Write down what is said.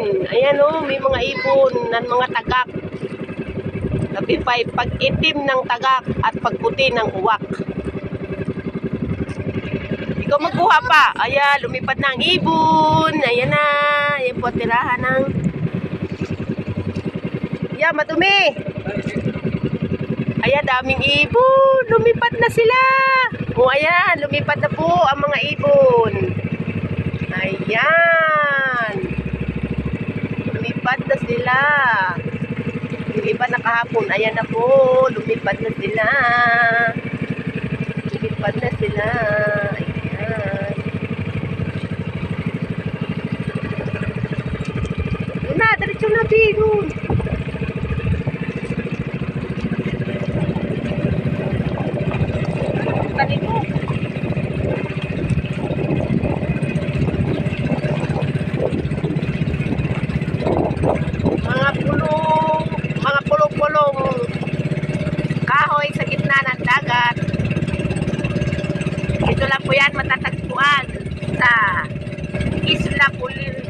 Ayan o, may mga ibon ng mga tagak. Sabi pa, pag itim ng tagak at pagputi ng uwak. Ikaw magkuha pa. Ayan, lumipad na ang ibon. Ayan na. Ayan po, tirahan ng... Ayan, madumi. Ayan, daming ibon. Lumipad na sila. O, ayan, lumipad na po ang mga ibon. Ayan. Lumipad na sila. Yung iba na kahapon, ayan na po. Lumipad na sila. Lumipad na sila. Ayan. Doon na, diretso na, doon. Kanito. Mga pulong-pulong kahoy sa gitna ng dagat. Ito lang po yan matatagpuan sa Isla Pulir